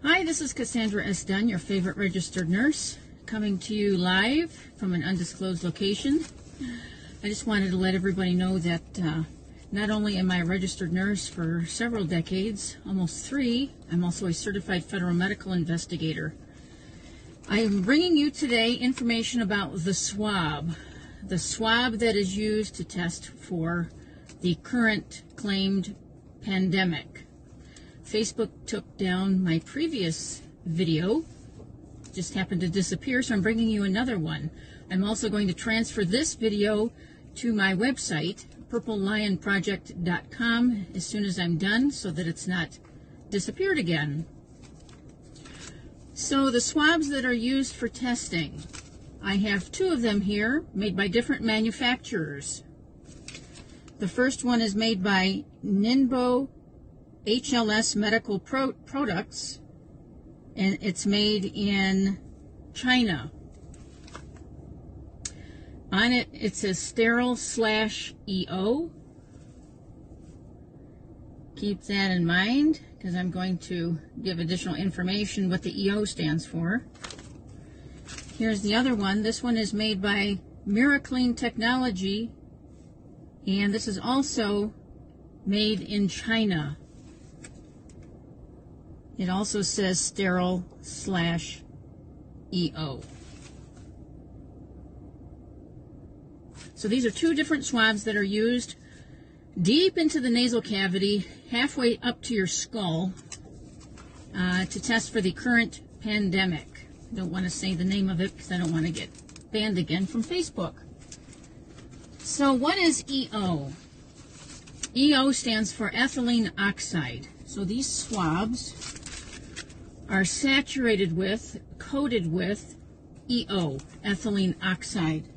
Hi, this is Cassandra S. Dunn, your favorite registered nurse, coming to you live from an undisclosed location. I just wanted to let everybody know that not only am I a registered nurse for several decades, almost 3, I'm also a certified federal medical investigator. I am bringing you today information about the swab that is used to test for the current claimed pandemic. Facebook took down my previous video, just happened to disappear, so I'm bringing you another one. I'm also going to transfer this video to my website, purplelionproject.com, as soon as I'm done, so that it's not disappeared again. So the swabs that are used for testing, I have 2 of them here, made by different manufacturers. The first one is made by Ningbo HLS Medical Products, and it's made in China. On it, it says sterile/EO. Keep that in mind, because I'm going to give additional information what the EO stands for. Here's the other one. This one is made by Miraclean Technology, and this is also made in China. It also says sterile/EO. So these are 2 different swabs that are used deep into the nasal cavity, halfway up to your skull, to test for the current pandemic. I don't want to say the name of it because I don't want to get banned again from Facebook. So what is EO? EO stands for ethylene oxide. So these swabs are saturated with, coated with EO, ethylene oxide.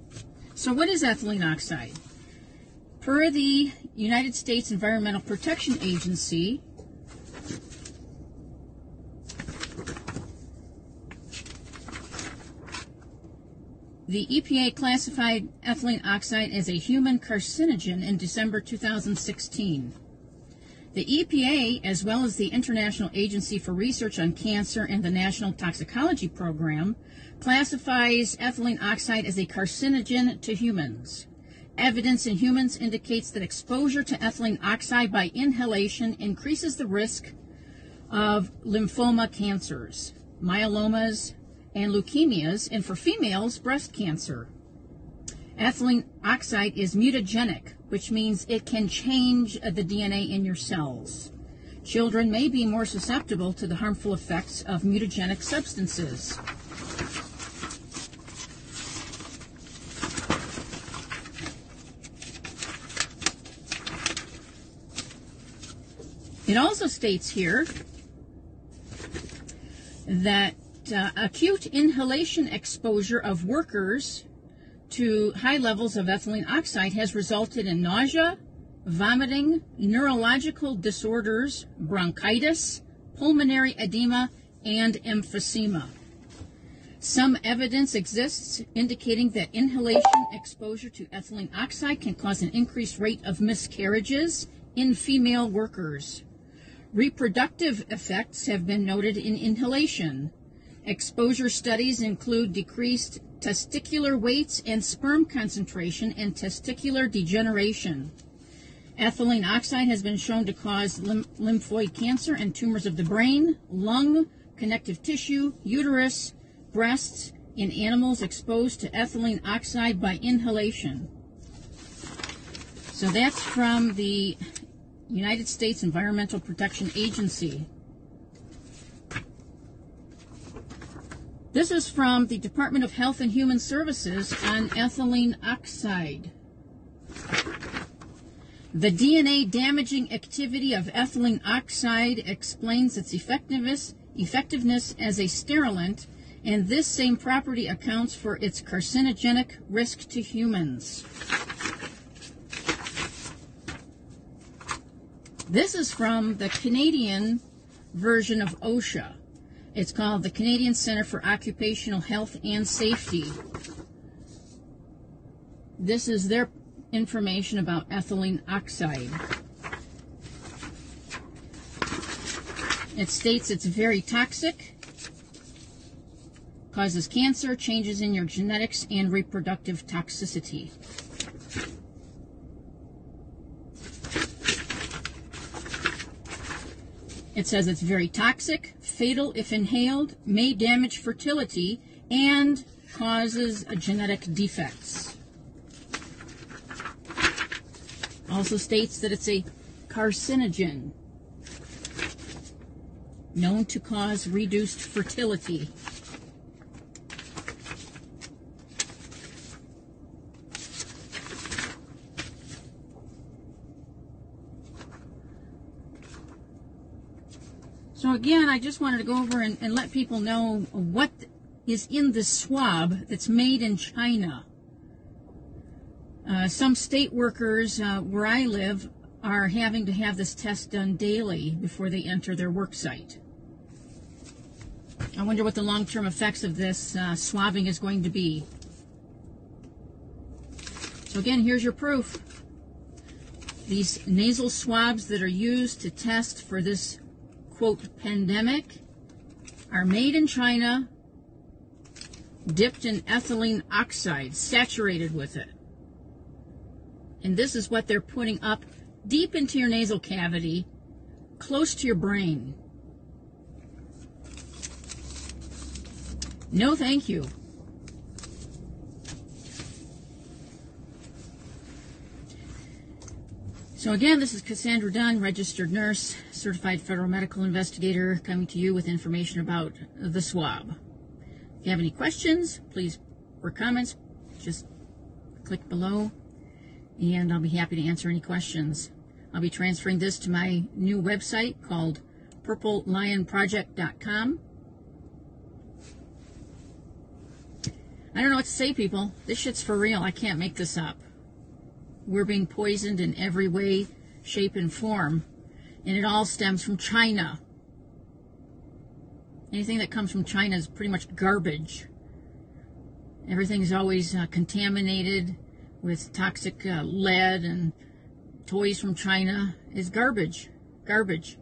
So what is ethylene oxide? Per the United States Environmental Protection Agency, the EPA classified ethylene oxide as a human carcinogen in December 2016. The EPA, as well as the International Agency for Research on Cancer and the National Toxicology Program, classifies ethylene oxide as a carcinogen to humans. Evidence in humans indicates that exposure to ethylene oxide by inhalation increases the risk of lymphoma cancers, myelomas, and leukemias, and for females, breast cancer. Ethylene oxide is mutagenic, which means it can change the DNA in your cells. Children may be more susceptible to the harmful effects of mutagenic substances. It also states here that acute inhalation exposure of workers to high levels of ethylene oxide has resulted in nausea, vomiting, neurological disorders, bronchitis, pulmonary edema, and emphysema. Some evidence exists indicating that inhalation exposure to ethylene oxide can cause an increased rate of miscarriages in female workers. Reproductive effects have been noted in inhalation. Exposure studies include decreased testicular weights and sperm concentration and testicular degeneration. Ethylene oxide has been shown to cause lymphoid cancer and tumors of the brain, lung, connective tissue, uterus, breasts in animals exposed to ethylene oxide by inhalation. So that's from the United States Environmental Protection Agency. This is from the Department of Health and Human Services on ethylene oxide. The DNA damaging activity of ethylene oxide explains its effectiveness as a sterilant, and this same property accounts for its carcinogenic risk to humans. This is from the Canadian version of OSHA. It's called the Canadian Centre for Occupational Health and Safety. This is their information about ethylene oxide. It states it's very toxic, causes cancer, changes in your genetics, and reproductive toxicity. It says it's very toxic, fatal if inhaled, may damage fertility, and causes genetic defects. Also states that it's a carcinogen, known to cause reduced fertility. So again, I just wanted to go over and let people know what is in this swab that's made in China. Some state workers where I live are having to have this test done daily before they enter their work site. I wonder what the long-term effects of this swabbing is going to be. So again, here's your proof. These nasal swabs that are used to test for this, quote, pandemic are made in China, dipped in ethylene oxide, saturated with it. And this is what they're putting up deep into your nasal cavity, close to your brain. No, thank you. So again, this is Cassandra Dunn, registered nurse, certified federal medical investigator, coming to you with information about the swab. If you have any questions, please, or comments, just click below, and I'll be happy to answer any questions. I'll be transferring this to my new website called purplelionproject.com. I don't know what to say, people. This shit's for real. I can't make this up. We're being poisoned in every way, shape, and form, and it all stems from China. Anything that comes from China is pretty much garbage. Everything's always contaminated with toxic lead, and toys from China is garbage. Garbage.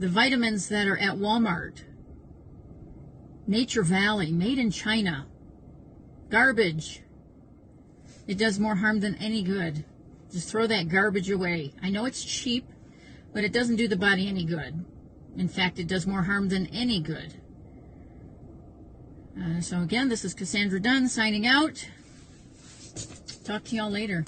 The vitamins that are at Walmart, Nature Valley, made in China, garbage. It does more harm than any good. Just throw that garbage away. I know it's cheap, but it doesn't do the body any good. In fact, it does more harm than any good. So again, this is Cassandra Dunn signing out. Talk to y'all later.